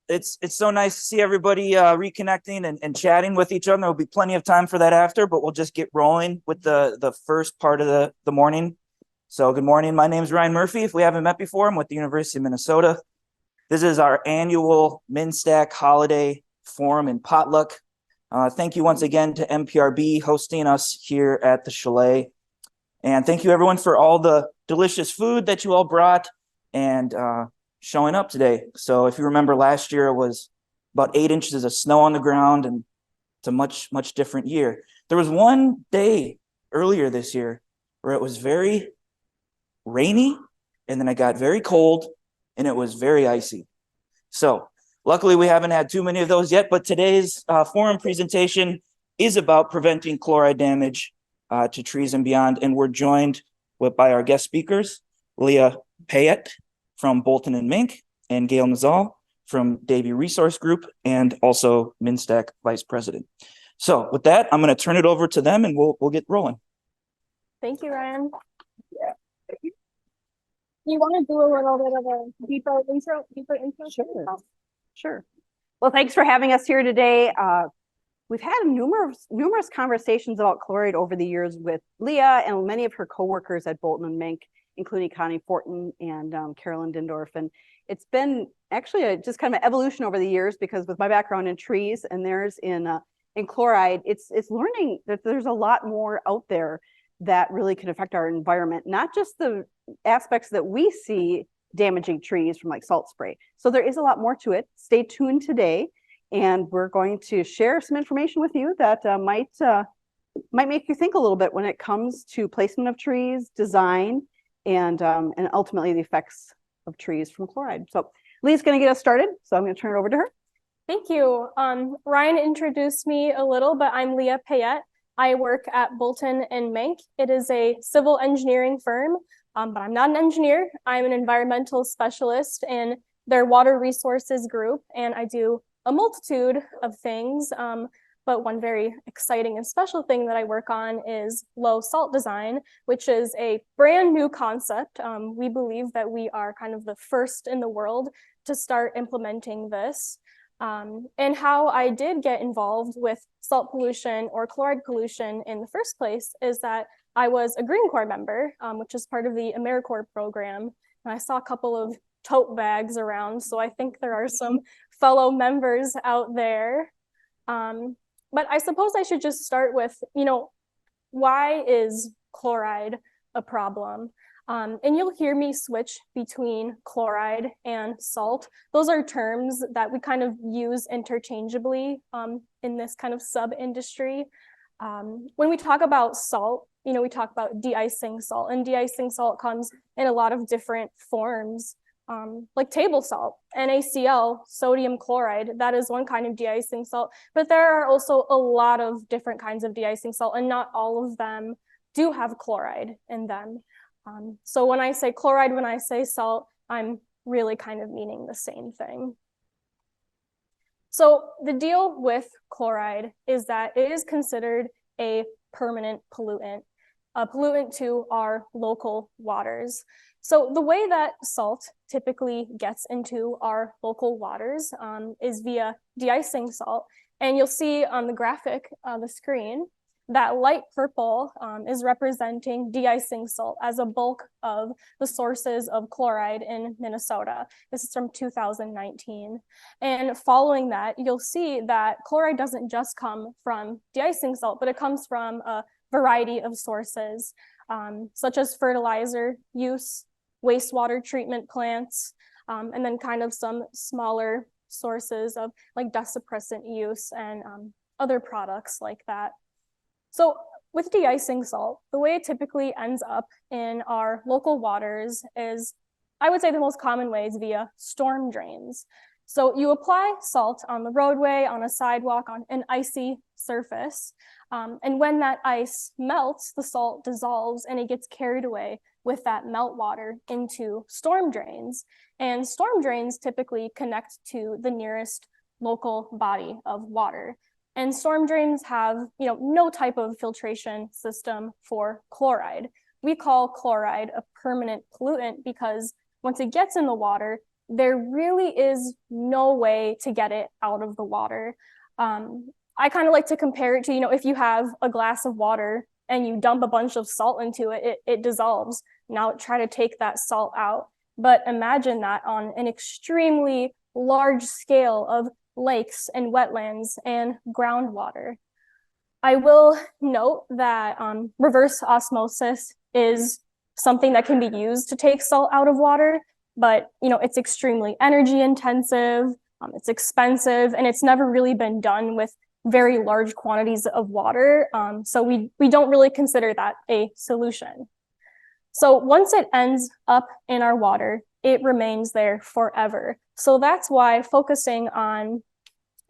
it's so nice to see everybody reconnecting and chatting with each other. There'll be plenty of time for that after, but we'll just get rolling with the first part of the morning. So good morning. My name is Ryan Murphy. If we haven't met before, I'm with the University of Minnesota. This is our annual MinStack Holiday Forum and Potluck. Thank you once again to MPRB hosting us here at the Chalet. And thank you everyone for all the delicious food that you all brought and showing up today. So if you remember last year, it was about 8 inches of snow on the ground, and it's a much, much different year. There was one day earlier this year where it was very rainy, and then it got very cold, and it was very icy. So luckily we haven't had too many of those yet, but today's forum presentation is about preventing chloride damage to trees and beyond. And we're joined by our guest speakers, Léa Payette from Bolton and Menk, and Gail Nozal from Davey Resource Group, and also MinStack Vice President. So with that, I'm going to turn it over to them and we'll get rolling. Thank you, Ryan. Yeah. Do you want to do a little bit of a deeper intro? Sure. Well, thanks for having us here today. We've had numerous conversations about chloride over the years with Léa and many of her coworkers at Bolton and Menk, including Connie Fortin and Carolyn Dindorf. And it's been actually just kind of an evolution over the years, because with my background in trees and theirs in chloride, it's learning that there's a lot more out there that really can affect our environment, not just the aspects that we see damaging trees from like salt spray. So there is a lot more to it. Stay tuned today, and we're going to share some information with you that might make you think a little bit when it comes to placement of trees, design, and ultimately the effects of trees from chloride. So Lee's going to get us started, so I'm going to turn it over to her. Thank you. Ryan introduced me a little, but I'm Léa Payette. I work at Bolton and Menk. It is a civil engineering firm, but I'm not an engineer. I'm an environmental specialist in their water resources group, and I do a multitude of things. But one very exciting and special thing that I work on is low salt design, which is a brand new concept. We believe that we are kind of the first in the world to start implementing this. And how I did get involved with salt pollution or chloride pollution in the first place is that I was a Green Corps member, which is part of the AmeriCorps program. And I saw a couple of tote bags around, so I think there are some fellow members out there. But I suppose I should just start with, why is chloride a problem? And you'll hear me switch between chloride and salt. Those are terms that we kind of use interchangeably in this kind of sub-industry. When we talk about salt, we talk about de-icing salt, and de-icing salt comes in a lot of different forms, like table salt, NaCl, sodium chloride. That is one kind of de-icing salt, but there are also a lot of different kinds of de-icing salt, and not all of them do have chloride in them. So when I say chloride, when I say salt, I'm really kind of meaning the same thing. So the deal with chloride is that it is considered a permanent pollutant, a pollutant to our local waters. So the way that salt typically gets into our local waters is via de-icing salt. And you'll see on the graphic on the screen that light purple is representing de-icing salt as a bulk of the sources of chloride in Minnesota. This is from 2019. And following that, you'll see that chloride doesn't just come from de-icing salt, but it comes from a variety of sources, such as fertilizer use, wastewater treatment plants, and then kind of some smaller sources of like dust suppressant use and other products like that. So with de-icing salt, the way it typically ends up in our local waters is, I would say the most common way is via storm drains. So you apply salt on the roadway, on a sidewalk, on an icy surface. And when that ice melts, the salt dissolves and it gets carried away with that meltwater into storm drains. And storm drains typically connect to the nearest local body of water. And storm drains have, no type of filtration system for chloride. We call chloride a permanent pollutant because once it gets in the water, there really is no way to get it out of the water. I kind of like to compare it to, if you have a glass of water and you dump a bunch of salt into it, it dissolves. Now try to take that salt out. But imagine that on an extremely large scale of lakes and wetlands and groundwater. I will note that reverse osmosis is something that can be used to take salt out of water, but it's extremely energy intensive, it's expensive, and it's never really been done with very large quantities of water. So we don't really consider that a solution. So once it ends up in our water, it remains there forever. So that's why focusing on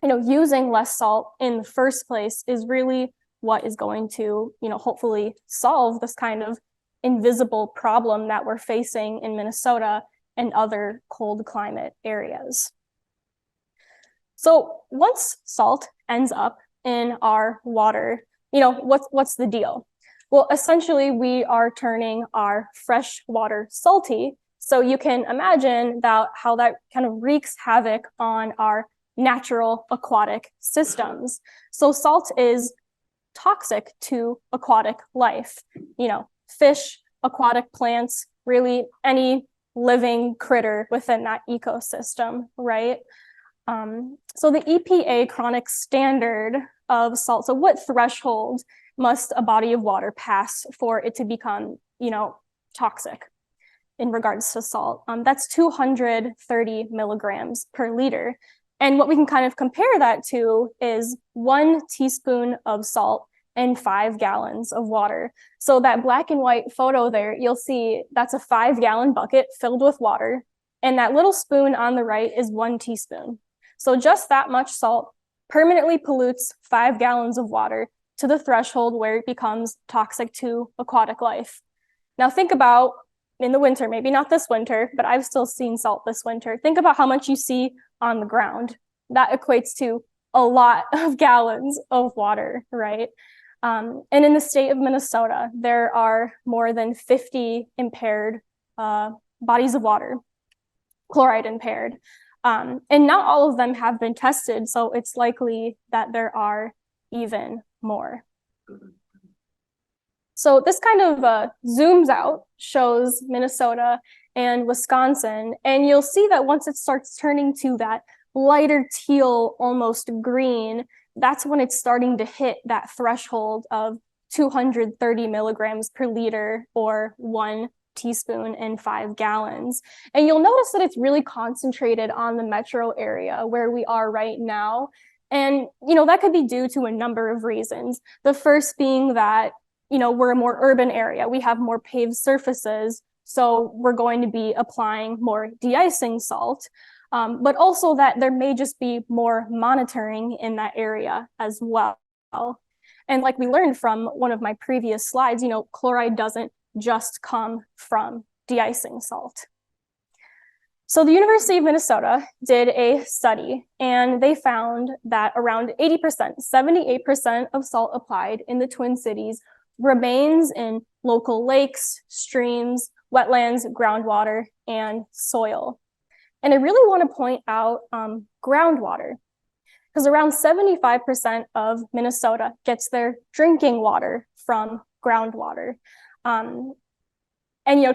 using less salt in the first place is really what is going to, hopefully solve this kind of invisible problem that we're facing in Minnesota and other cold climate areas. So once salt ends up in our water, what's the deal? Well, essentially, we are turning our fresh water salty. So you can imagine how that kind of wreaks havoc on our natural aquatic systems. So salt is toxic to aquatic life, fish, aquatic plants, really any living critter within that ecosystem, right? So the EPA chronic standard of salt, so what threshold must a body of water pass for it to become, toxic in regards to salt? That's 230 milligrams per liter. And what we can kind of compare that to is 1 teaspoon of salt and 5 gallons of water. So that black and white photo there, you'll see that's a 5-gallon bucket filled with water. And that little spoon on the right is 1 teaspoon. So just that much salt permanently pollutes 5 gallons of water to the threshold where it becomes toxic to aquatic life. Now think about in the winter, maybe not this winter, but I've still seen salt this winter. Think about how much you see on the ground. That equates to a lot of gallons of water, right? And in the state of Minnesota, there are more than 50 impaired bodies of water, chloride impaired. And not all of them have been tested, so it's likely that there are even more. So this kind of zooms out, shows Minnesota and Wisconsin, and you'll see that once it starts turning to that lighter teal, almost green, that's when it's starting to hit that threshold of 230 milligrams per liter or 1 teaspoon and 5 gallons. And you'll notice that it's really concentrated on the metro area where we are right now. And, that could be due to a number of reasons. The first being that, we're a more urban area. We have more paved surfaces. So we're going to be applying more de-icing salt. But also that there may just be more monitoring in that area as well. And like we learned from one of my previous slides, chloride doesn't just come from de-icing salt. So the University of Minnesota did a study and they found that around 80%, 78% of salt applied in the Twin Cities remains in local lakes, streams, wetlands, groundwater, and soil. And I really want to point out groundwater, because around 75% of Minnesota gets their drinking water from groundwater. And,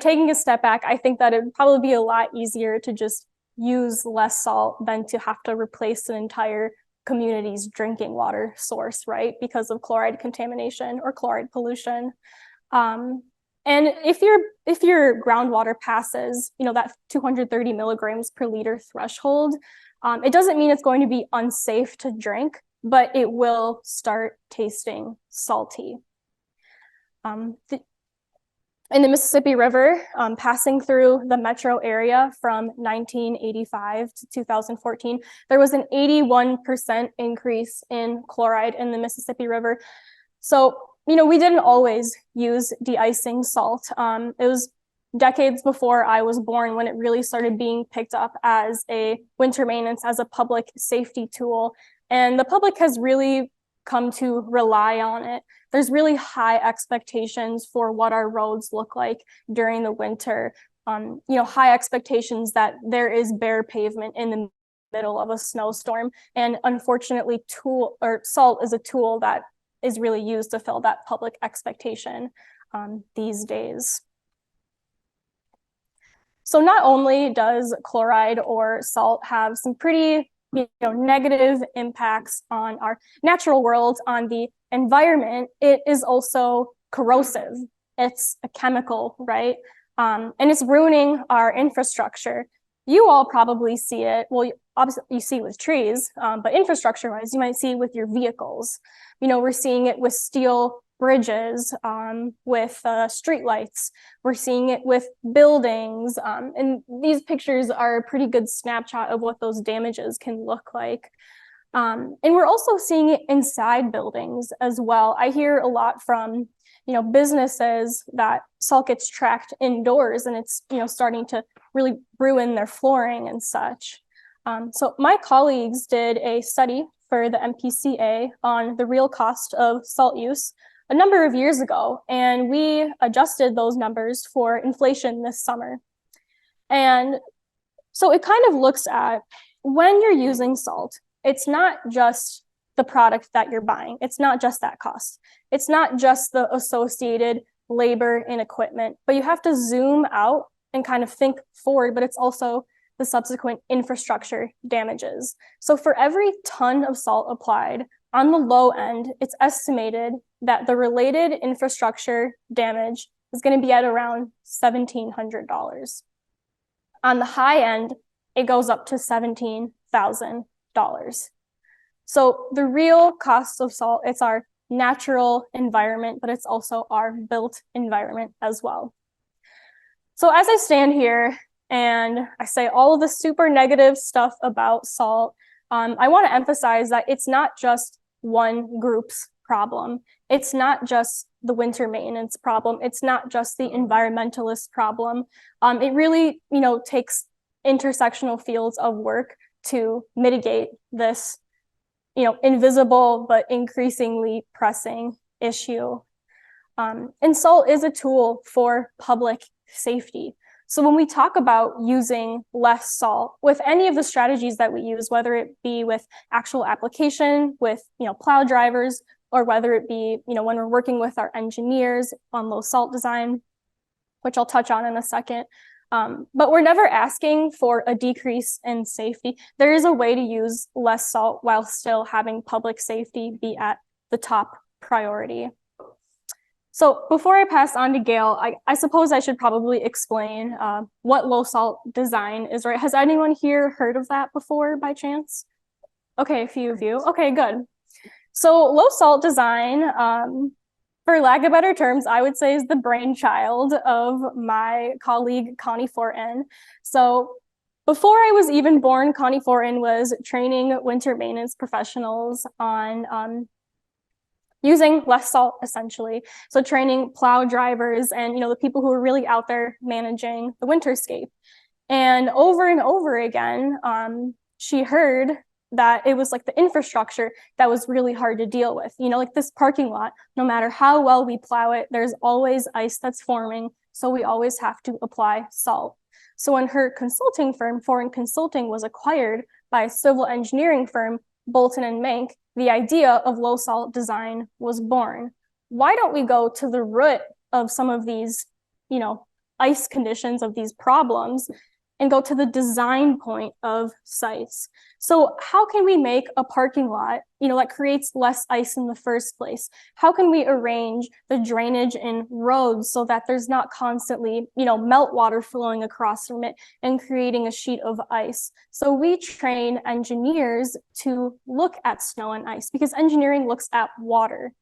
taking a step back, I think that it'd probably be a lot easier to just use less salt than to have to replace an entire community's drinking water source, right? Because of chloride contamination or chloride pollution. And if your groundwater passes, that 230 milligrams per liter threshold, it doesn't mean it's going to be unsafe to drink, but it will start tasting salty. In the Mississippi River, passing through the metro area from 1985 to 2014, there was an 81% increase in chloride in the Mississippi River. So, we didn't always use de-icing salt. It was decades before I was born when it really started being picked up as a winter maintenance, as a public safety tool. And the public has really come to rely on it. There's really high expectations for what our roads look like during the winter. high expectations that there is bare pavement in the middle of a snowstorm. And unfortunately, salt is a tool that is really used to fill that public expectation these days. So not only does chloride or salt have some pretty negative impacts on our natural world, on the environment, it is also corrosive. It's a chemical, right? And it's ruining our infrastructure. You all probably see it. Well, obviously you see it with trees, but infrastructure-wise, you might see it with your vehicles. We're seeing it with steel bridges, with streetlights. We're seeing it with buildings. And these pictures are a pretty good snapshot of what those damages can look like. And we're also seeing it inside buildings as well. I hear a lot from businesses that salt gets tracked indoors, and it's starting to really ruin their flooring and such. So my colleagues did a study for the MPCA on the real cost of salt use a number of years ago, and we adjusted those numbers for inflation this summer. And so it kind of looks at when you're using salt, it's not just the product that you're buying. It's not just that cost. It's not just the associated labor and equipment, but you have to zoom out and kind of think forward, but it's also the subsequent infrastructure damages. So for every ton of salt applied, on the low end, it's estimated that the related infrastructure damage is going to be at around $1,700. On the high end, it goes up to $17,000. So the real cost of salt, it's our natural environment, but it's also our built environment as well. So as I stand here and I say all of the super negative stuff about salt, I want to emphasize that it's not just one group's problem. It's not just the winter maintenance problem. It's not just the environmentalist problem. It really, takes intersectional fields of work to mitigate this, invisible but increasingly pressing issue. And salt is a tool for public safety. So when we talk about using less salt with any of the strategies that we use, whether it be with actual application, with plow drivers, or whether it be when we're working with our engineers on low salt design, which I'll touch on in a second. But we're never asking for a decrease in safety. There is a way to use less salt while still having public safety be at the top priority. So before I pass on to Gail, I suppose I should probably explain what low salt design is, right? Has anyone here heard of that before by chance? Okay, a few of you. Okay, good. So low salt design, for lack of better terms, I would say is the brainchild of my colleague, Connie Fortin. So before I was even born, Connie Fortin was training winter maintenance professionals on using less salt, essentially. So training plow drivers and the people who are really out there managing the winterscape. And over again, she heard that it was like the infrastructure that was really hard to deal with. Like this parking lot, no matter how well we plow it, there's always ice that's forming. So we always have to apply salt. So when her consulting firm, Fortin Consulting, was acquired by a civil engineering firm, Bolton and Menk, the idea of low salt design was born. Why don't we go to the root of some of these, ice conditions, of these problems, and go to the design point of sites? So how can we make a parking lot, that creates less ice in the first place? How can we arrange the drainage in roads so that there's not constantly, meltwater flowing across from it and creating a sheet of ice? So we train engineers to look at snow and ice because engineering looks at water.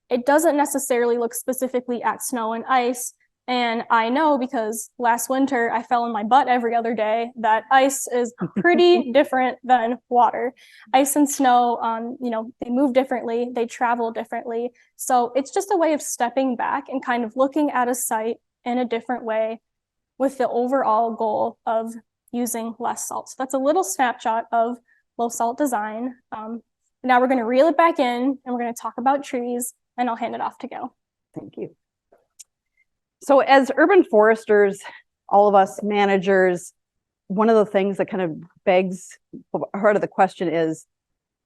It doesn't necessarily look specifically at snow and ice. And I know because last winter I fell on my butt every other day that ice is pretty different than water. Ice and snow, they move differently, they travel differently. So it's just a way of stepping back and kind of looking at a site in a different way with the overall goal of using less salt. So that's a little snapshot of low salt design. Now we're going to reel it back in and we're going to talk about trees, and I'll hand it off to Gail. Thank you. So as urban foresters, all of us managers, one of the things that kind of begs heart of the question is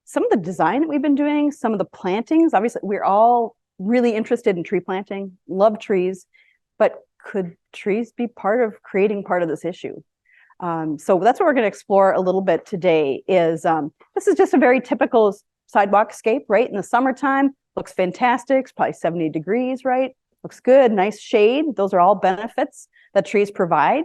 some of the design that we've been doing, some of the plantings. Obviously, we're all really interested in tree planting, love trees, but could trees be part of this issue? So that's what we're going to explore a little bit today. This is just a very typical sidewalk scape, right? In the summertime, looks fantastic. It's probably 70 degrees, right? Looks good, nice shade. Those are all benefits that trees provide.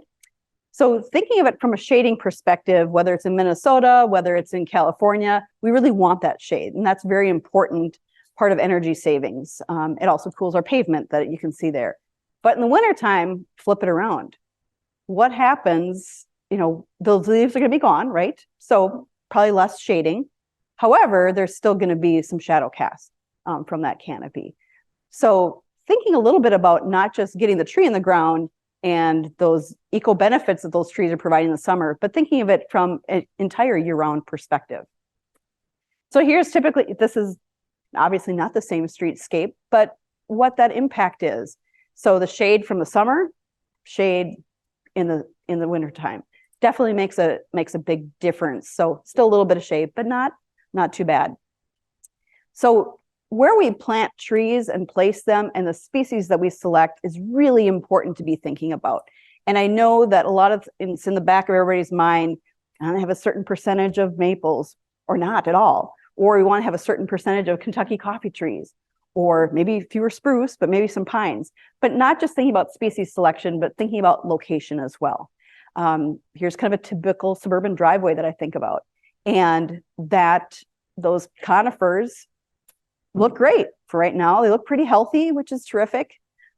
So thinking of it from a shading perspective, whether it's in Minnesota, whether it's in California, we really want that shade. And that's very important part of energy savings. It also cools our pavement that you can see there. But in the wintertime, flip it around. What happens? Those leaves are going to be gone, right? So probably less shading. However, there's still going to be some shadow cast from that canopy. So thinking a little bit about not just getting the tree in the ground and those eco benefits that those trees are providing in the summer, but thinking of it from an entire year-round perspective. So here's typically, this is obviously not the same streetscape, but what that impact is. So the shade from the summer, shade in the wintertime definitely makes a big difference. So still a little bit of shade, but not too bad. So where we plant trees and place them and the species that we select is really important to be thinking about. And I know that it's in the back of everybody's mind, I have a certain percentage of maples or not at all, or we want to have a certain percentage of Kentucky coffee trees, or maybe fewer spruce, but maybe some pines, but not just thinking about species selection, but thinking about location as well. Here's kind of a typical suburban driveway that I think about, and that those conifers look great for right now. They look pretty healthy, which is terrific.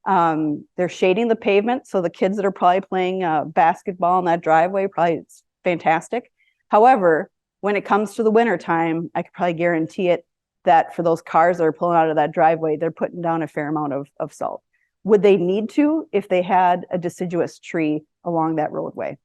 They're shading the pavement, so the kids that are probably playing basketball in that driveway, probably it's fantastic. However, when it comes to the winter time, I could probably guarantee it that for those cars that are pulling out of that driveway, they're putting down a fair amount of salt. Would they need to if they had a deciduous tree along that roadway?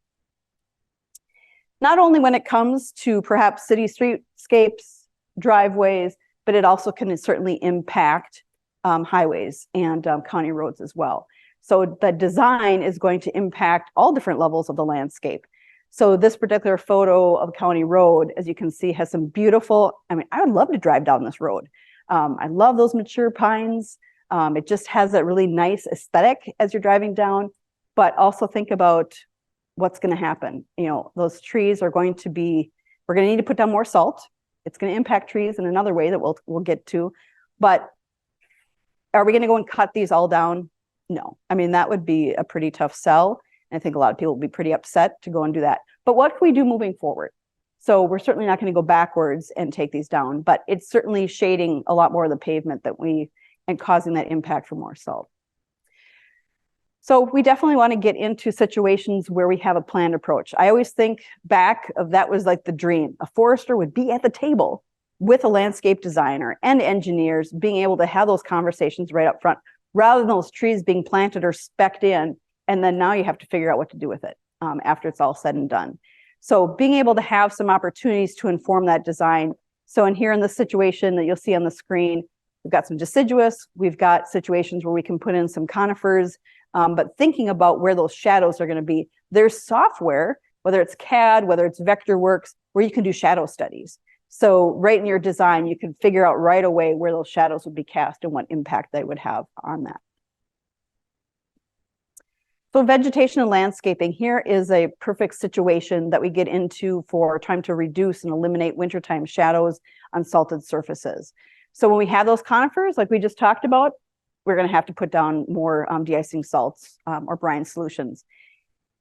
Not only when it comes to perhaps city streetscapes, driveways, but it also can certainly impact highways and county roads as well. So the design is going to impact all different levels of the landscape. So this particular photo of County Road, as you can see, has some beautiful, I would love to drive down this road. I love those mature pines. It just has a really nice aesthetic as you're driving down, but also think about what's going to happen. Those trees are going to be, we're going to need to put down more salt. It's going to impact trees in another way that we'll get to, but are we going to go and cut these all down? No. That would be a pretty tough sell. And I think a lot of people will be pretty upset to go and do that. But what can we do moving forward? So we're certainly not going to go backwards and take these down, but it's certainly shading a lot more of the pavement and causing that impact for more salt. So we definitely want to get into situations where we have a planned approach. I always think back of that was like the dream. A forester would be at the table with a landscape designer and engineers being able to have those conversations right up front, rather than those trees being planted or specced in, and then now you have to figure out what to do with it after it's all said and done. So being able to have some opportunities to inform that design. So in here in the situation that you'll see on the screen, we've got some deciduous, we've got situations where we can put in some conifers, but thinking about where those shadows are going to be. There's software, whether it's CAD, whether it's Vectorworks, where you can do shadow studies. So right in your design, you can figure out right away where those shadows would be cast and what impact they would have on that. So vegetation and landscaping, here is a perfect situation that we get into for trying to reduce and eliminate wintertime shadows on salted surfaces. So when we have those conifers, like we just talked about, we're going to have to put down more de-icing salts or brine solutions.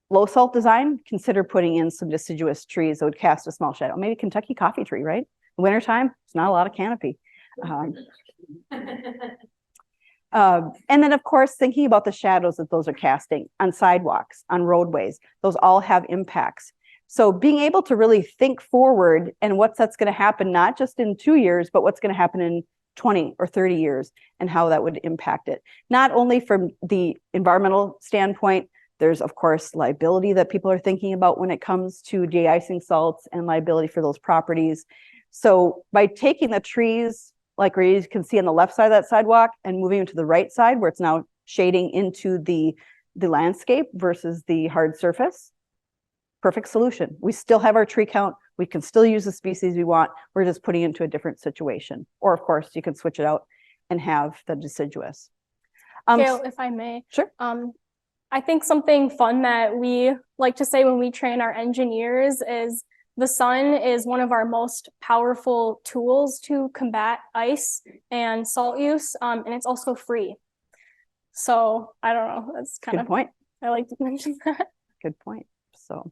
Low salt design, consider putting in some deciduous trees that would cast a small shadow. Maybe Kentucky coffee tree, right? Wintertime, it's not a lot of canopy. And then, of course, thinking about the shadows that those are casting on sidewalks, on roadways, those all have impacts. So being able to really think forward and that's going to happen, not just in 2 years, but what's going to happen in 20 or 30 years and how that would impact it. Not only from the environmental standpoint, there's, of course, liability that people are thinking about when it comes to de-icing salts and liability for those properties. So by taking the trees, like where you can see on the left side of that sidewalk, and moving them to the right side where it's now shading into the the landscape versus the hard surface. Perfect solution. We still have our tree count. We can still use the species we want. We're just putting it into a different situation. Or of course, you can switch it out and have the deciduous. Gail, if I may. Sure. I think something fun that we like to say when we train our engineers is the sun is one of our most powerful tools to combat ice and salt use, and it's also free. So I don't know, that's kind of, good point. I like to mention that. Good point. So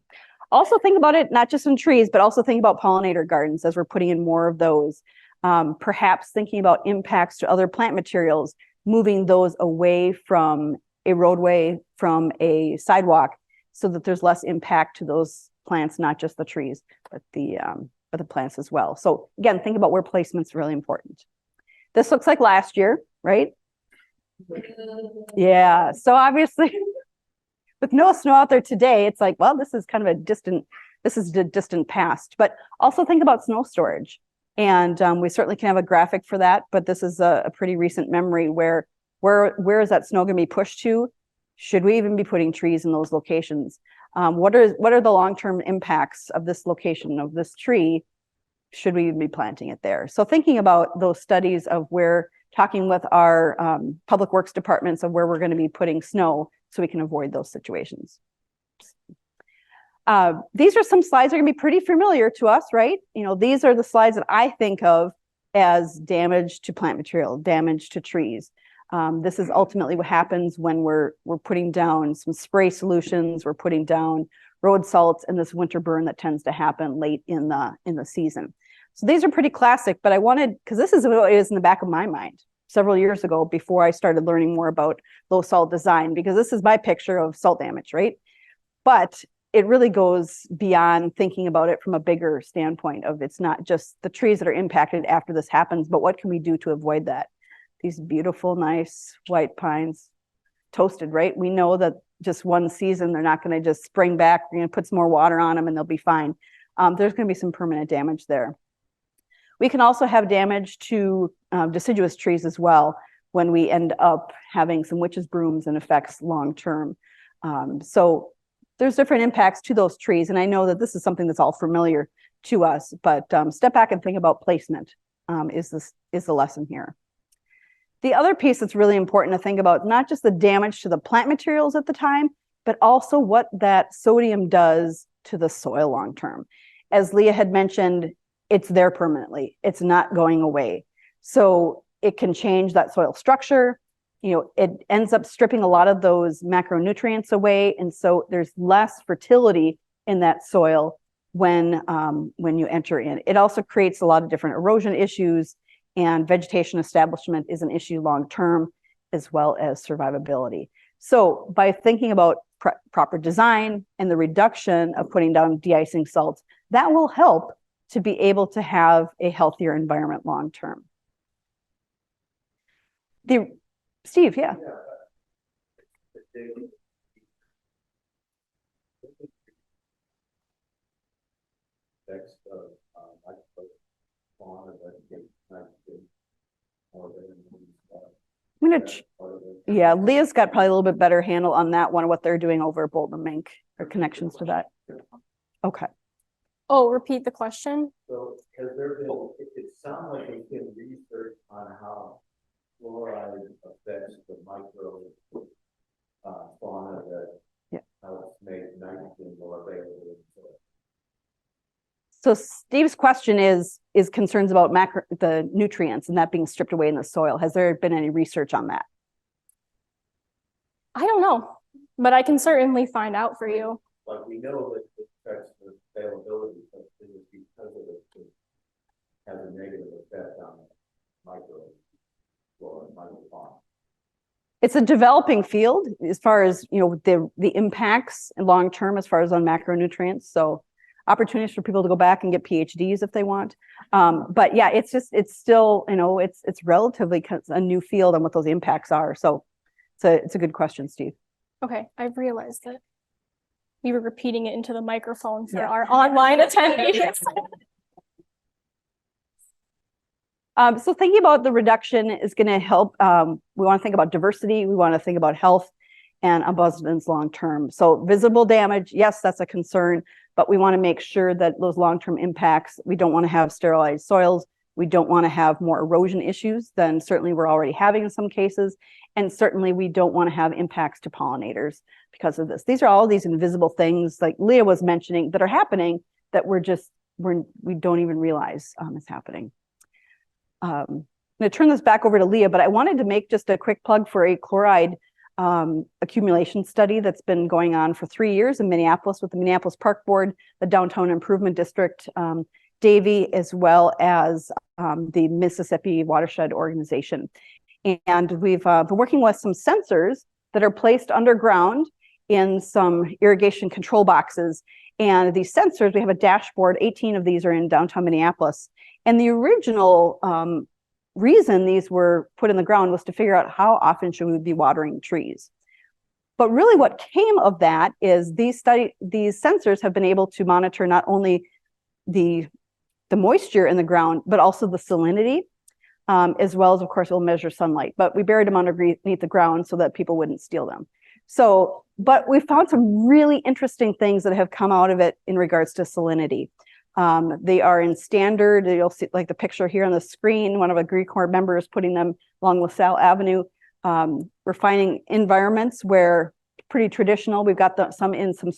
also think about it, not just in trees, but also think about pollinator gardens as we're putting in more of those. Perhaps thinking about impacts to other plant materials, moving those away from a roadway, from a sidewalk, so that there's less impact to those plants, not just the trees, but the plants as well. So again, think about where placement's really important. This looks like last year, right? Yeah, so obviously with no snow out there today, it's like, well, this is kind of the distant past, but also think about snow storage. And we certainly can have a graphic for that, but this is a pretty recent memory where is that snow going to be pushed to? Should we even be putting trees in those locations? What are the long-term impacts of this location, of this tree? Should we even be planting it there? So thinking about those studies of where, talking with our public works departments of where we're going to be putting snow so we can avoid those situations. These are some slides that are going to be pretty familiar to us, right? These are the slides that I think of as damage to plant material, damage to trees. This is ultimately what happens when we're putting down some spray solutions, we're putting down road salts, and this winter burn that tends to happen late in the season. So these are pretty classic, but I wanted, because this is what is in the back of my mind several years ago before I started learning more about low salt design, because this is my picture of salt damage, right? But it really goes beyond thinking about it from a bigger standpoint of, it's not just the trees that are impacted after this happens, but what can we do to avoid that? These beautiful, nice white pines, toasted, right? We know that just one season, they're not going to just spring back. We're going to put some more water on them and they'll be fine. There's going to be some permanent damage there. We can also have damage to deciduous trees as well when we end up having some witches' brooms and effects long-term. So there's different impacts to those trees. And I know that this is something that's all familiar to us, but step back and think about placement is the lesson here. The other piece that's really important to think about, not just the damage to the plant materials at the time, but also what that sodium does to the soil long-term. As Léa had mentioned, it's there permanently. It's not going away. So it can change that soil structure. It ends up stripping a lot of those macronutrients away. And so there's less fertility in that soil when you enter in. It also creates a lot of different erosion issues, and vegetation establishment is an issue long-term, as well as survivability. So by thinking about proper design and the reduction of putting down de-icing salts, that will help to be able to have a healthier environment long-term. Steve, yeah. Leah's got probably a little bit better handle on that one, what they're doing over at Bolton and Menk, or connections to that. Okay. Oh, repeat the question. So has there been, it sounds like there's been research on how fluoride affects the micro fauna that helps make nitrogen more available in the soil. So Steve's question is concerns about the nutrients and that being stripped away in the soil. Has there been any research on that? I don't know, but I can certainly find out for you. Like, we know that it affects the availability, but it is because of it has a negative effect on microfauna. It's a developing field as far as the impacts long term as far as on macronutrients. So opportunities for people to go back and get PhDs if they want. But yeah, it's still it's relatively a new field on what those impacts are. So it's a good question, Steve. Okay, I've realized that we were repeating it into the microphone for our online attendees. So thinking about the reduction is going to help. We want to think about diversity. We want to think about health. and abundance long-term. So visible damage, yes, that's a concern, but we want to make sure that those long-term impacts, we don't want to have sterilized soils. We don't want to have more erosion issues than certainly we're already having in some cases. And certainly we don't want to have impacts to pollinators because of this. These are all these invisible things like Léa was mentioning that are happening that we don't even realize is happening. I'm going to turn this back over to Léa, but I wanted to make just a quick plug for a chloride accumulation study that's been going on for 3 years in Minneapolis with the Minneapolis Park Board, the Downtown Improvement District, Davey, as well as the Mississippi Watershed Organization. And we've been working with some sensors that are placed underground in some irrigation control boxes. And these sensors, we have a dashboard, 18 of these are in downtown Minneapolis. And the original reason these were put in the ground was to figure out how often should we be watering trees. But really what came of that is these sensors have been able to monitor not only the moisture in the ground, but also the salinity, as well as, of course, we'll measure sunlight. But we buried them underneath the ground so that people wouldn't steal them. So, but we found some really interesting things that have come out of it in regards to salinity. They are in standard, you'll see like the picture here on the screen, one of the Green Corps members putting them along LaSalle Avenue. We're finding environments where pretty traditional, we've got some in some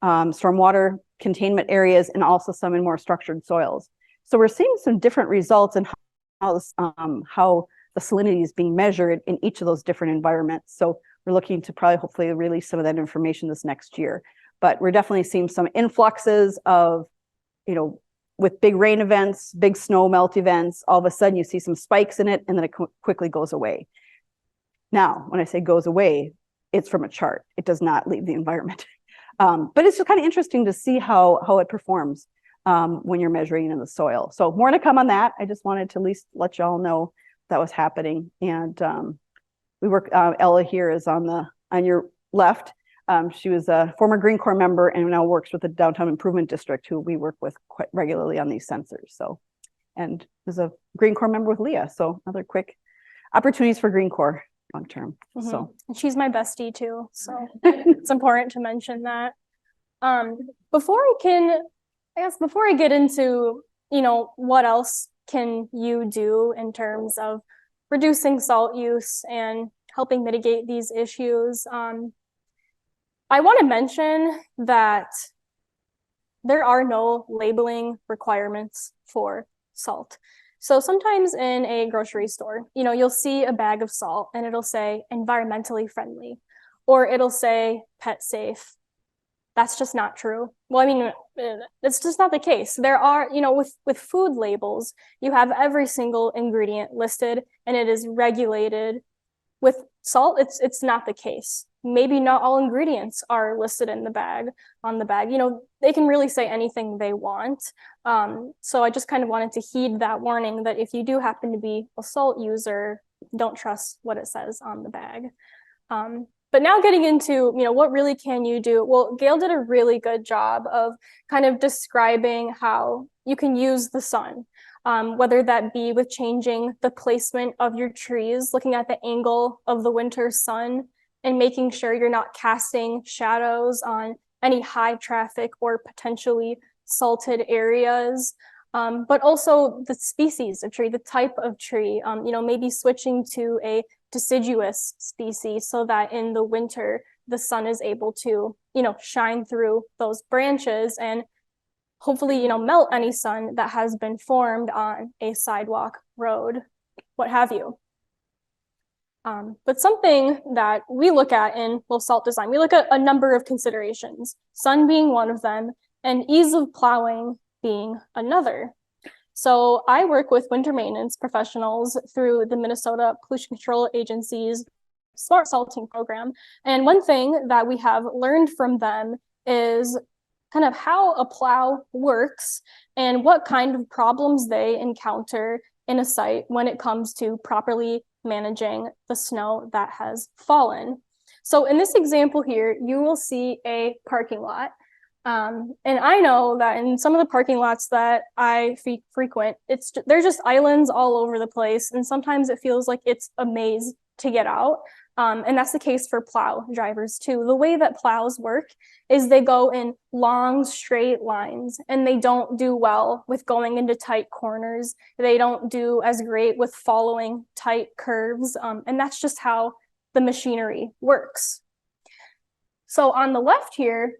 stormwater containment areas and also some in more structured soils. So we're seeing some different results in how the salinity is being measured in each of those different environments. So we're looking to probably hopefully release some of that information this next year. But we're definitely seeing some influxes of, with big rain events, big snow melt events, all of a sudden you see some spikes in it and then it quickly goes away. Now, when I say goes away, it's from a chart. It does not leave the environment. But it's just kind of interesting to see how it performs when you're measuring in the soil. So more to come on that. I just wanted to at least let y'all know that was happening. And we work, Ella here is on your left. She was a former Green Corps member and now works with the Downtown Improvement District, who we work with quite regularly on these sensors. So, and is a Green Corps member with Léa. So other quick opportunities for Green Corps long term. Mm-hmm. So and she's my bestie too. So it's important to mention that. Before I get into, what else can you do in terms of reducing salt use and helping mitigate these issues, I want to mention that there are no labeling requirements for salt. So sometimes in a grocery store, you'll see a bag of salt and it'll say environmentally friendly, or it'll say pet safe. That's just not true. Well, I mean, it's just not the case. There are, with food labels, you have every single ingredient listed and it is regulated. With salt, it's not the case. Maybe not all ingredients are listed on the bag. They can really say anything they want. So I just kind of wanted to heed that warning that if you do happen to be a salt user, don't trust what it says on the bag. But now getting into, what really can you do? Well, Gail did a really good job of kind of describing how you can use the sun, whether that be with changing the placement of your trees, looking at the angle of the winter sun, and making sure you're not casting shadows on any high traffic or potentially salted areas. But also the species of tree, the type of tree, maybe switching to a deciduous species so that in the winter, the sun is able to, shine through those branches and hopefully, melt any sun that has been formed on a sidewalk, road, what have you. But something that we look at in low salt design, we look at a number of considerations, sun being one of them, and ease of plowing being another. So I work with winter maintenance professionals through the Minnesota Pollution Control Agency's Smart Salting program. And one thing that we have learned from them is kind of how a plow works and what kind of problems they encounter in a site when it comes to properly managing the snow that has fallen. So in this example here, you will see a parking lot. And I know that in some of the parking lots that I frequent, they're just islands all over the place. And sometimes it feels like it's a maze to get out. And that's the case for plow drivers too. The way that plows work is they go in long, straight lines, and they don't do well with going into tight corners. They don't do as great with following tight curves. And that's just how the machinery works. So on the left here,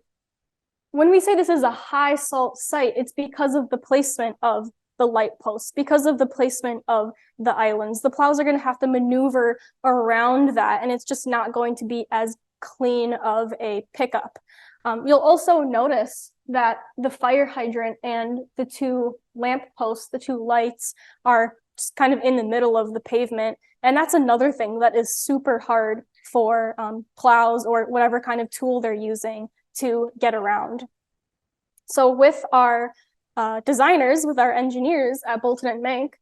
when we say this is a high salt site, it's because of the placement of the light posts, because of the placement of the islands. The plows are going to have to maneuver around that, and it's just not going to be as clean of a pickup. You'll also notice that the fire hydrant and the two lamp posts, the two lights, are just kind of in the middle of the pavement. And that's another thing that is super hard for plows or whatever kind of tool they're using to get around. So with our designers, with our engineers at Bolton and Menk,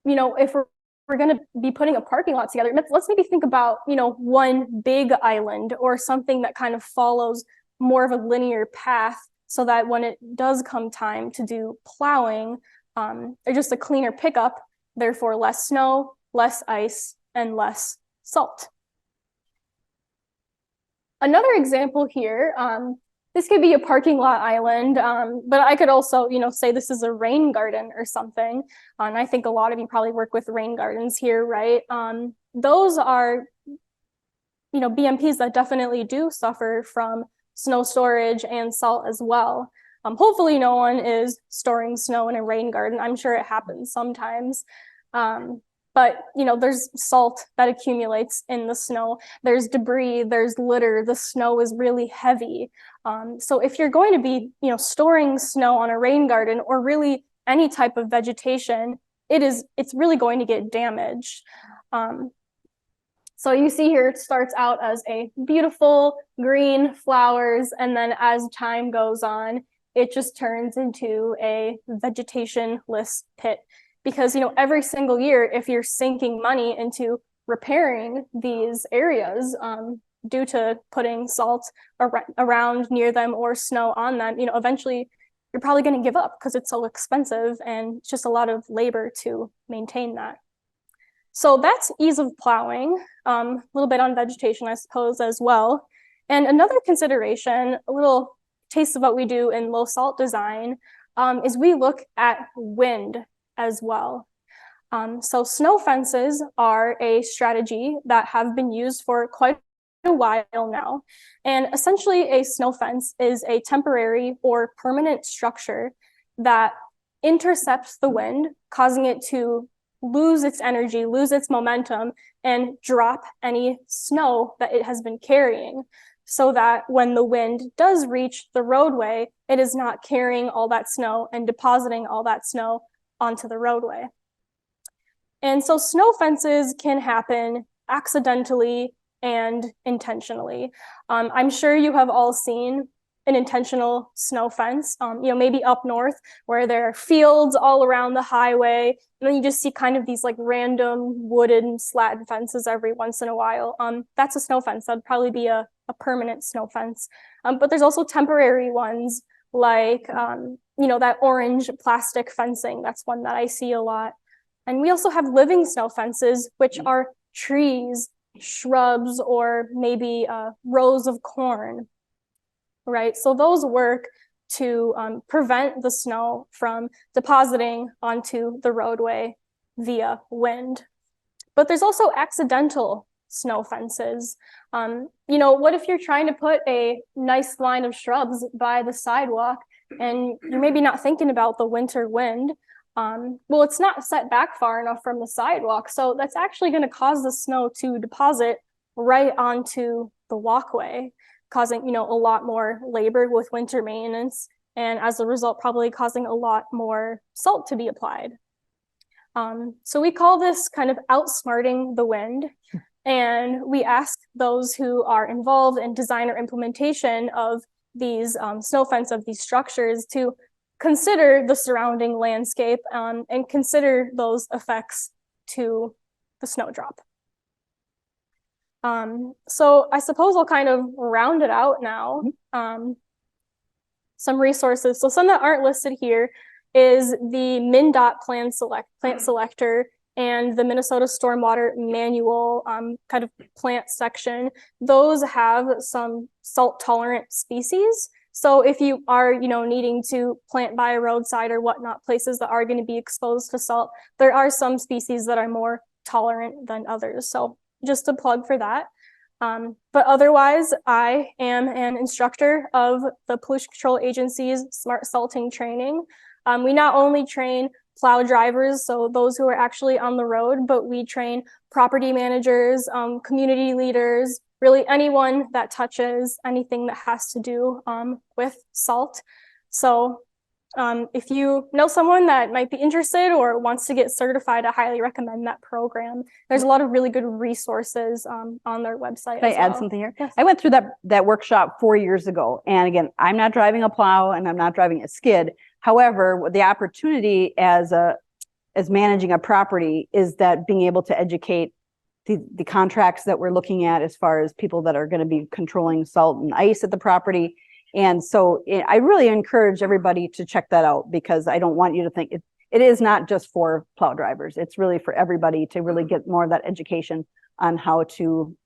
you know, if we're going to be putting a parking lot together, let's maybe think about, you know, one big island or something that kind of follows more of a linear path, so that when it does come time to do plowing, they're just a cleaner pickup, therefore less snow, less ice, and less salt. Another example here, this could be a parking lot island, but I could also, you know, say this is a rain garden or something. And I think a lot of you probably work with rain gardens here, right? Those are, you know, BMPs that definitely do suffer from snow storage and salt as well. Hopefully no one is storing snow in a rain garden. I'm sure it happens sometimes. But, you know, there's salt that accumulates in the snow. There's debris, there's litter, the snow is really heavy. So if you're going to be, you know, storing snow on a rain garden or really any type of vegetation, it's really going to get damaged. So you see here, it starts out as a beautiful green flowers, and then as time goes on, it just turns into a vegetation-less pit. Because, you know, every single year, if you're sinking money into repairing these areas due to putting salt around near them or snow on them, you know, eventually you're probably going to give up because it's so expensive and it's just a lot of labor to maintain that. So that's ease of plowing, a little bit on vegetation, I suppose, as well. And another consideration, a little taste of what we do in low salt design, is we look at wind as well. So snow fences are a strategy that have been used for quite a while now. And essentially a snow fence is a temporary or permanent structure that intercepts the wind, causing it to lose its energy, lose its momentum, and drop any snow that it has been carrying, so that when the wind does reach the roadway, it is not carrying all that snow and depositing all that snow onto the roadway. And so snow fences can happen accidentally and intentionally. I'm sure you have all seen an intentional snow fence, you know, maybe up north where there are fields all around the highway, and then you just see kind of these like random wooden slat fences every once in a while. That's a snow fence. That'd probably be a permanent snow fence. But there's also temporary ones like, you know, that orange plastic fencing. That's one that I see a lot. And we also have living snow fences, which are trees, shrubs, or maybe rows of corn, right? So those work to prevent the snow from depositing onto the roadway via wind. But there's also accidental snow fences. You know, what if you're trying to put a nice line of shrubs by the sidewalk and you're maybe not thinking about the winter wind? Well, it's not set back far enough from the sidewalk, so that's actually going to cause the snow to deposit right onto the walkway, causing, you know, a lot more labor with winter maintenance, and as a result, probably causing a lot more salt to be applied. So we call this kind of outsmarting the wind, and we ask those who are involved in design or implementation of these snow fence, of these structures, to consider the surrounding landscape and consider those effects to the snowdrop. So I suppose I'll kind of round it out now. Some resources. So some that aren't listed here is the MnDOT plant selector and the Minnesota Stormwater Manual kind of plant section, those have some salt tolerant species. So if you are, needing to plant by a roadside or whatnot, places that are going to be exposed to salt, there are some species that are more tolerant than others. So just a plug for that. But otherwise, I am an instructor of the Pollution Control Agency's Smart Salting training. We not only train plow drivers, so those who are actually on the road, but we train property managers, community leaders, really anyone that touches anything that has to do with salt. So if you know someone that might be interested or wants to get certified, I highly recommend that program. There's a lot of really good resources on their website. Can I add something here? Yes. I went through that workshop 4 years ago. And again, I'm not driving a plow and I'm not driving a skid. However, the opportunity as managing a property is that being able to educate the contracts that we're looking at as far as people that are going to be controlling salt and ice at the property. And so I really encourage everybody to check that out, because I don't want you to think it is not just for plow drivers. It's really for everybody to really get more of that education on how to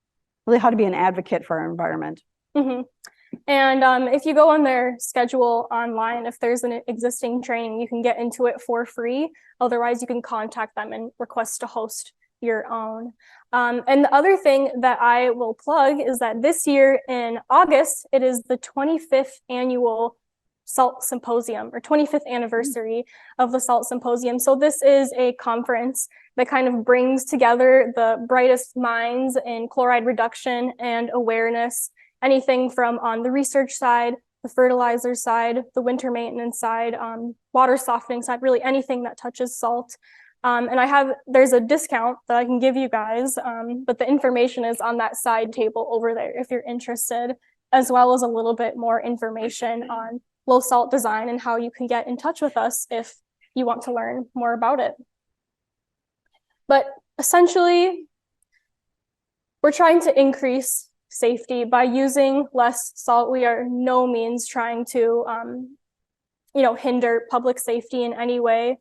be an advocate for our environment. Mm-hmm. And if you go on their schedule online, if there's an existing training, you can get into it for free. Otherwise, you can contact them and request to host your own. And the other thing that I will plug is that this year in August, it is the 25th annual Salt Symposium, or 25th anniversary of the Salt Symposium. So this is a conference that kind of brings together the brightest minds in chloride reduction and awareness, anything from on the research side, the fertilizer side, the winter maintenance side, water softening side, really anything that touches salt. And there's a discount that I can give you guys, but the information is on that side table over there if you're interested, as well as a little bit more information on low salt design and how you can get in touch with us if you want to learn more about it. But essentially, we're trying to increase safety by using less salt. We are no means trying to, hinder public safety in any way.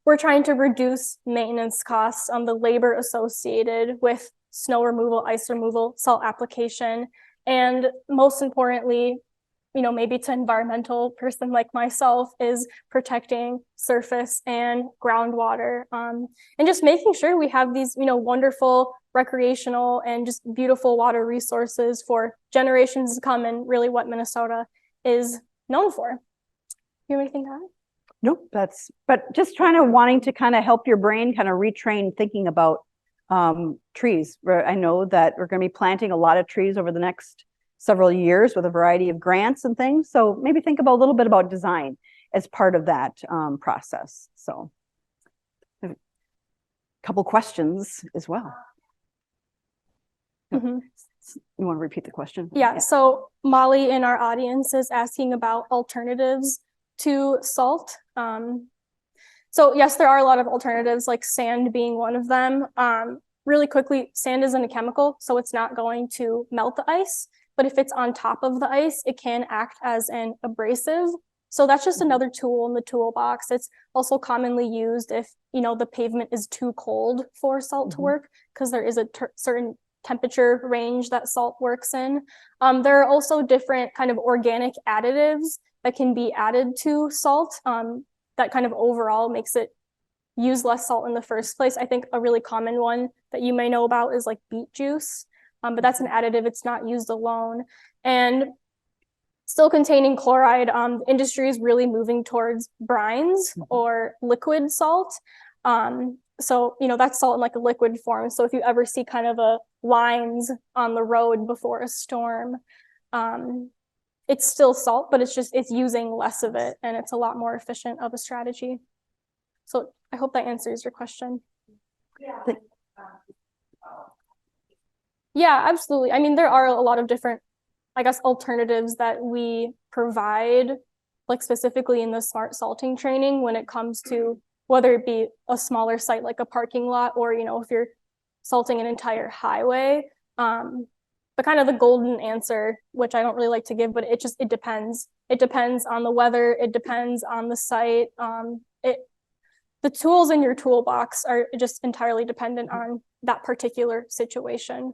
We're trying to reduce maintenance costs on the labor associated with snow removal, ice removal, salt application, and most importantly, maybe to an environmental person like myself, is protecting surface and groundwater, and just making sure we have these, wonderful recreational and just beautiful water resources for generations to come, and really what Minnesota is known for. You have anything to add? Nope, but just wanting to kind of help your brain kind of retrain thinking about trees. I know that we're going to be planting a lot of trees over the next several years with a variety of grants and things. So maybe think about a little bit about design as part of that process. So a couple questions as well. Mm-hmm. You want to repeat the question? Yeah, so Molly in our audience is asking about alternatives to salt. So yes, there are a lot of alternatives, like sand being one of them. Really quickly, sand isn't a chemical, so it's not going to melt the ice. But if it's on top of the ice, it can act as an abrasive. So that's just another tool in the toolbox. It's also commonly used if, the pavement is too cold for salt to work, because there is a certain temperature range that salt works in. There are also different kind of organic additives that can be added to salt that kind of overall makes it use less salt in the first place. I think a really common one that you may know about is like beet juice, but that's an additive. It's not used alone. And still containing chloride, the industry is really moving towards brines or liquid salt. So, that's salt in like a liquid form. So if you ever see kind of a lines on the road before a storm, it's still salt, but it's using less of it, and it's a lot more efficient of a strategy. So I hope that answers your question. Yeah, absolutely. I mean, there are a lot of different, alternatives that we provide, like specifically in the smart salting training when it comes to whether it be a smaller site like a parking lot, or, if you're salting an entire highway. But kind of the golden answer, which I don't really like to give, but it depends. It depends on the weather. It depends on the site. the tools in your toolbox are just entirely dependent on that particular situation.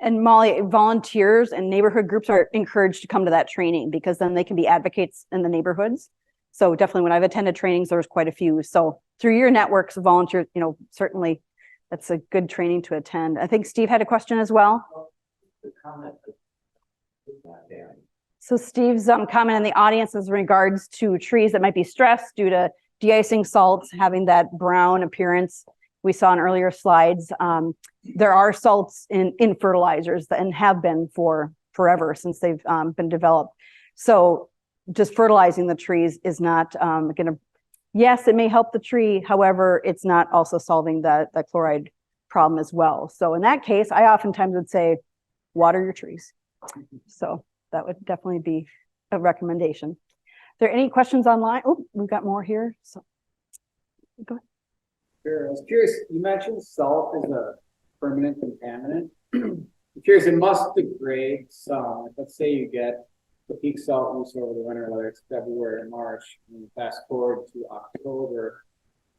And Molly, volunteers and neighborhood groups are encouraged to come to that training because then they can be advocates in the neighborhoods. So definitely when I've attended trainings, there's quite a few. So through your networks of volunteers, certainly that's a good training to attend. I think Steve had a question as well. The comment. So Steve's comment in the audience is in regards to trees that might be stressed due to de-icing salts, having that brown appearance we saw in earlier slides. There are salts in fertilizers and have been for forever since they've been developed. So just fertilizing the trees is not going to, yes, it may help the tree. However, it's not also solving the chloride problem as well. So in that case, I oftentimes would say, water your trees. So that would definitely be a recommendation. Are there any questions online? Oh, we've got more here. So go ahead. Sure. I was curious, you mentioned salt is a permanent contaminant. I'm curious, it must degrade some. Let's say you get the peak salt use over the winter, whether it's February or March, and you fast forward to October,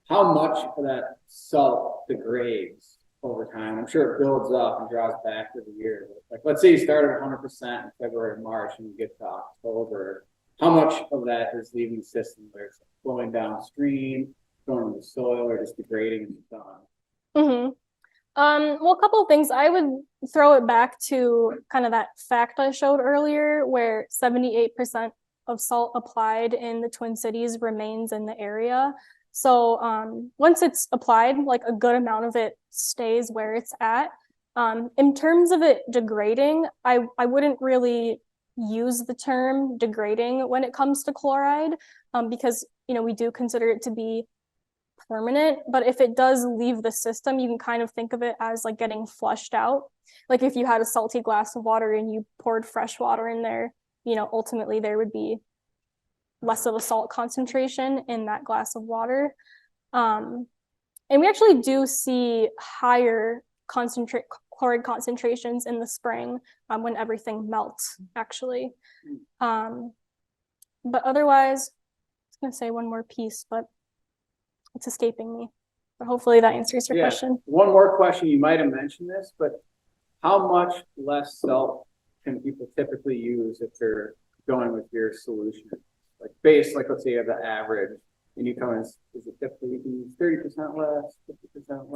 how much of that salt degrades over time? I'm sure it builds up and draws back through the year. Like, let's say you start at 100% in February and March and you get to October. How much of that is leaving the system, whether it's flowing downstream, going in the soil, or just degrading and done? Well, a couple of things. I would throw it back to kind of that fact I showed earlier, where 78% of salt applied in the Twin Cities remains in the area. So once it's applied, like a good amount of it stays where it's at. In terms of it degrading, I wouldn't really use the term degrading when it comes to chloride, because we do consider it to be permanent. But if it does leave the system, you can kind of think of it as like getting flushed out. Like if you had a salty glass of water and you poured fresh water in there, ultimately there would be less of a salt concentration in that glass of water. And we actually do see higher chloride concentrations in the spring when everything melts, actually. But otherwise, I was going to say one more piece, but it's escaping me. But hopefully that answers your question. One more question. You might have mentioned this, but how much less salt can people typically use if they're going with your solution? Like let's say you have the average, and you come in, is it typically you can use 30% less, 50%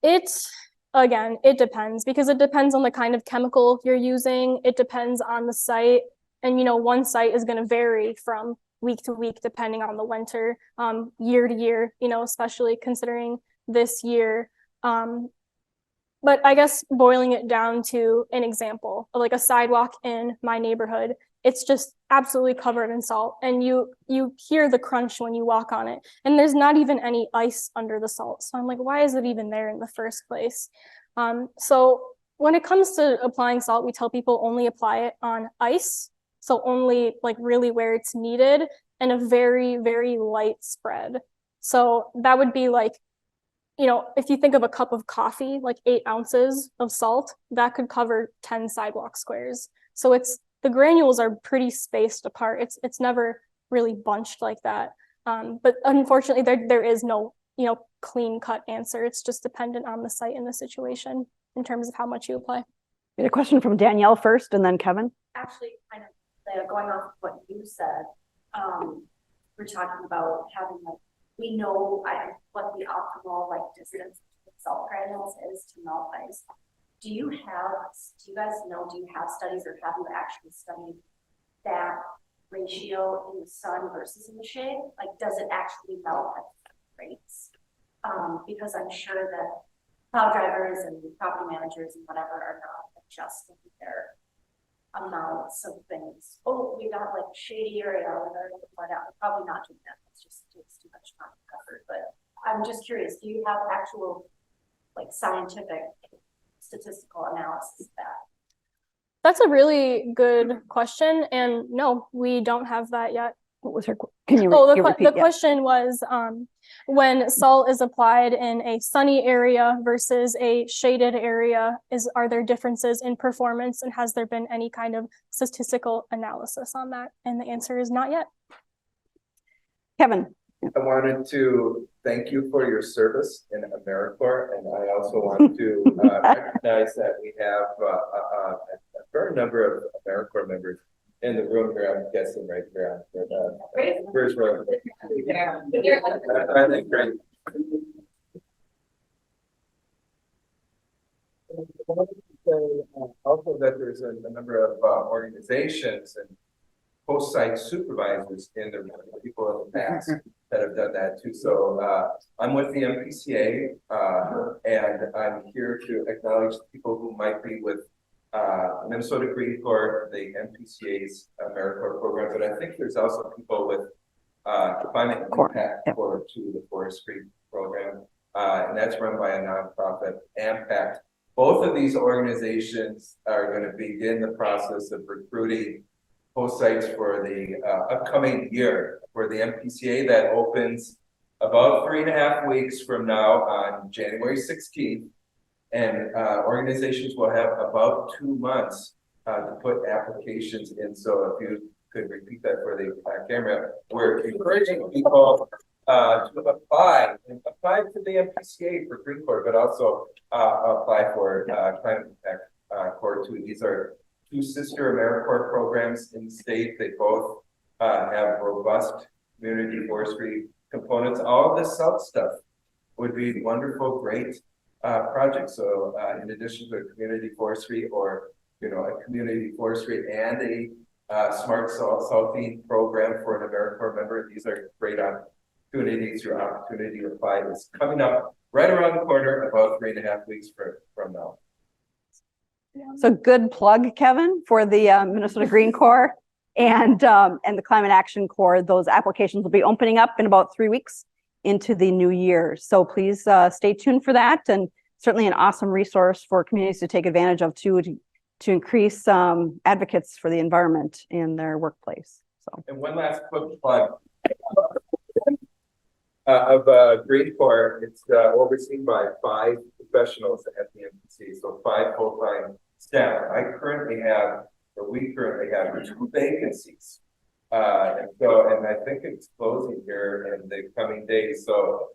less? Again, it depends, because it depends on the kind of chemical you're using. It depends on the site. And, one site is going to vary from week to week, depending on the winter, year to year, especially considering this year. But I guess boiling it down to an example, like a sidewalk in my neighborhood, it's just absolutely covered in salt, and you hear the crunch when you walk on it, and there's not even any ice under the salt. So I'm like, why is it even there in the first place? So when it comes to applying salt, we tell people only apply it on ice, so only like really where it's needed, and a very, very light spread. So that would be like, if you think of a cup of coffee, like 8 ounces of salt, that could cover 10 sidewalk squares. So the granules are pretty spaced apart. It's never really bunched like that. But unfortunately, there is no clean cut answer. It's just dependent on the site and the situation in terms of how much you apply. We had a question from Danielle first, and then Kevin. Actually, kind of going off of what you said, we're talking about having we know what the optimal distance to salt granules is to melt ice. Do you guys know, do you have studies, or have you actually studied that ratio in the sun versus in the shade? Like, does it actually melt at rates? Because I'm sure that plow drivers and property managers and whatever are not adjusting their amounts of things. Oh, we got a shady area, we're probably not doing that. It just takes too much time to cover. But I'm just curious, do you have actual scientific statistical analysis of that? That's a really good question, and no, we don't have that yet. What was her? Can you repeat? The question was, when salt is applied in a sunny area versus a shaded area, are there differences in performance, and has there been any kind of statistical analysis on that? And the answer is not yet. Kevin. I wanted to thank you for your service in AmeriCorps, and I also want to recognize that we have a fair number of AmeriCorps members in the room here. I'm guessing right here on the first row. I think great. Also, that there's a number of organizations and post-site supervisors in the room, people in the past that have done that too. So I'm with the MPCA, and I'm here to acknowledge people who might be with Minnesota Green Corps, the MPCA's AmeriCorps program, but I think there's also people with Climate Impact Corps to the Forestry program, and that's run by a nonprofit, Impact. Both of these organizations are going to begin the process of recruiting host sites for the upcoming year for the MPCA that opens about 3.5 weeks from now on January 16th. And organizations will have about 2 months to put applications in. So if you could repeat that for the camera, we're encouraging people to apply to the MPCA for Green Corps, but also apply for Climate Impact Corps too. These are 2 sister AmeriCorps programs in the state. They both have robust community forestry components. All of this salt stuff would be wonderful, great projects. So in addition to a community forestry, or a community forestry and a smart salting program for an AmeriCorps member, these are great opportunities. Your opportunity to apply is coming up right around the corner, about 3.5 weeks from now. So good plug, Kevin, for the Minnesota Green Corps and the Climate Action Corps. Those applications will be opening up in about 3 weeks into the new year. So please stay tuned for that, and certainly an awesome resource for communities to take advantage of too, to increase advocates for the environment in their workplace. So. And one last quick plug of Green Corps. It's overseen by 5 professionals at the MPC, so 5 full-time staff. We currently have 2 vacancies. And I think it's closing here in the coming days. So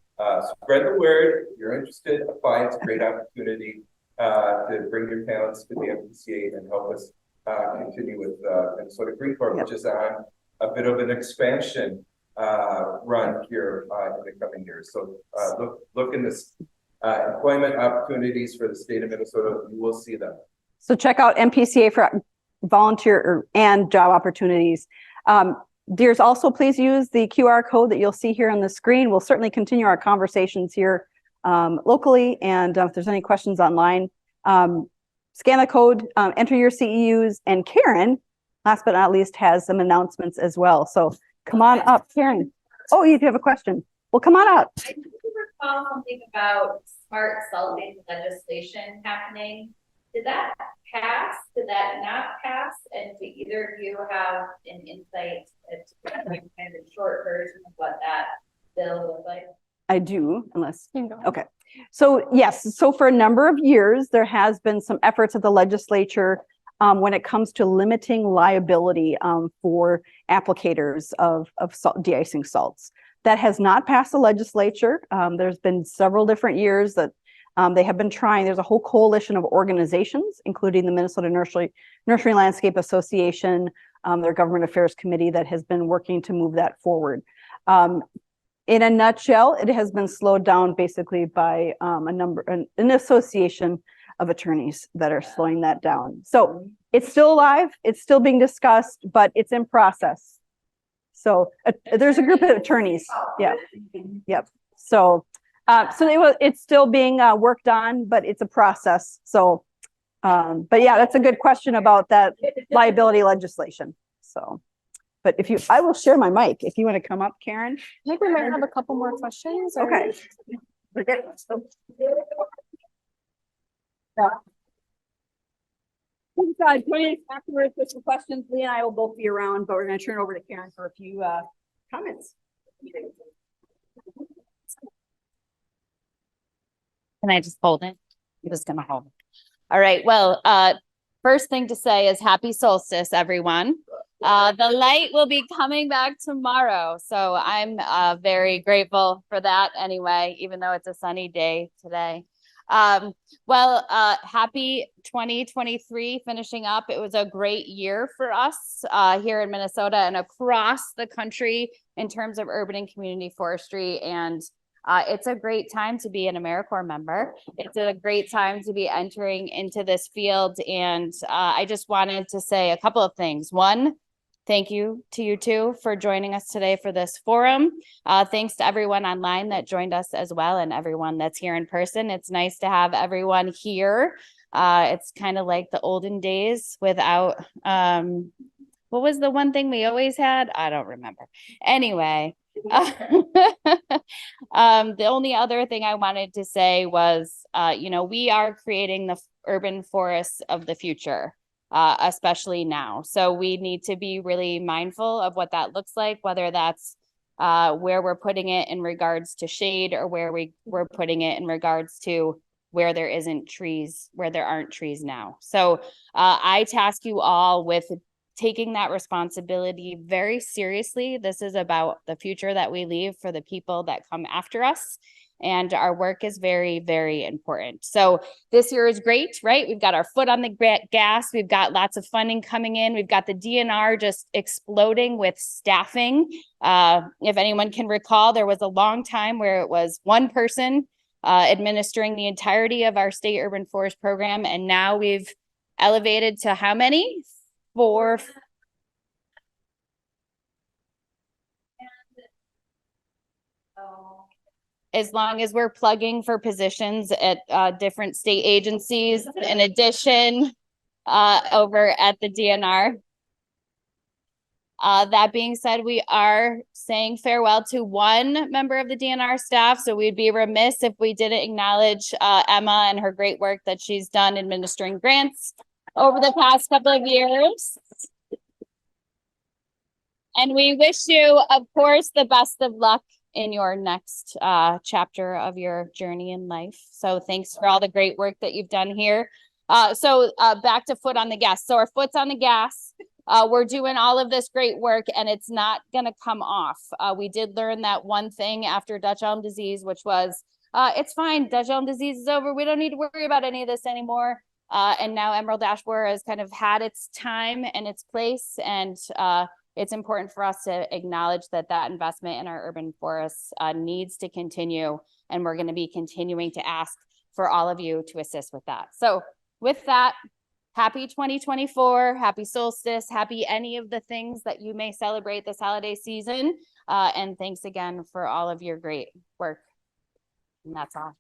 spread the word. If you're interested, apply. It's a great opportunity to bring your talents to the MPCA and help us continue with Minnesota Green Corps, which is on a bit of an expansion run here in the coming years. So look in this employment opportunities for the state of Minnesota. You will see them. So check out MPCA for volunteer and job opportunities. Dears, also please use the QR code that you'll see here on the screen. We'll certainly continue our conversations here locally, and if there's any questions online, scan the code, enter your CEUs, and Karen, last but not least, has some announcements as well. So come on up, Karen. Oh, you have a question. Well, come on up. I think you recall something about smart salting legislation happening. Did that pass? Did that not pass? And do either of you have an insight into kind of short version of what that bill looks like? I do, unless, okay. So yes, so for a number of years, there has been some efforts at the legislature when it comes to limiting liability for applicators of de-icing salts. That has not passed the legislature. There's been several different years that they have been trying. There's a whole coalition of organizations, including the Minnesota Nursery Landscape Association, their Government Affairs Committee, that has been working to move that forward. In a nutshell, it has been slowed down basically by an association of attorneys that are slowing that down. So it's still alive, it's still being discussed, but it's in process. So there's a group of attorneys. Yeah. Yep. So it's still being worked on, but it's a process. So, but yeah, that's a good question about that liability legislation. So, but I will share my mic if you want to come up, Karen. I think we might have a couple more questions. Okay. Afterwards with some questions, Lee and I will both be around, but we're going to turn over to Karen for a few comments. Can I just hold it? I'm just going to hold it. All right. Well, first thing to say is happy solstice, everyone. The light will be coming back tomorrow. So I'm very grateful for that anyway, even though it's a sunny day today. Happy 2023 finishing up. It was a great year for us here in Minnesota and across the country in terms of urban and community forestry. And it's a great time to be an AmeriCorps member. It's a great time to be entering into this field. And I just wanted to say a couple of things. One, thank you to you two for joining us today for this forum. Thanks to everyone online that joined us as well and everyone that's here in person. It's nice to have everyone here. It's kind of like the olden days without, what was the one thing we always had? I don't remember. Anyway, the only other thing I wanted to say was, we are creating the urban forests of the future. Especially now. So we need to be really mindful of what that looks like, whether that's where we're putting it in regards to shade or where we're putting it in regards to where there isn't trees, where there aren't trees now. So I task you all with taking that responsibility very seriously. This is about the future that we leave for the people that come after us. And our work is very, very important. So this year is great, right? We've got our foot on the gas. We've got lots of funding coming in. We've got the DNR just exploding with staffing. If anyone can recall, there was a long time where it was one person administering the entirety of our state urban forest program. And now we've elevated to how many? 4. As long as we're plugging for positions at different state agencies, in addition, over at the DNR. That being said, we are saying farewell to one member of the DNR staff, so we'd be remiss if we didn't acknowledge Emma and her great work that she's done administering grants over the past couple of years. And we wish you, of course, the best of luck in your next chapter of your journey in life. So thanks for all the great work that you've done here. So back to foot on the gas. So our foot's on the gas. We're doing all of this great work and it's not going to come off. We did learn that one thing after Dutch elm disease, which was, it's fine. Dutch elm disease is over. We don't need to worry about any of this anymore. And now emerald ash borer has kind of had its time and its place. And it's important for us to acknowledge that that investment in our urban forests needs to continue. And we're going to be continuing to ask for all of you to assist with that. So with that, happy 2024, happy solstice, happy any of the things that you may celebrate this holiday season. And thanks again for all of your great work. And that's all.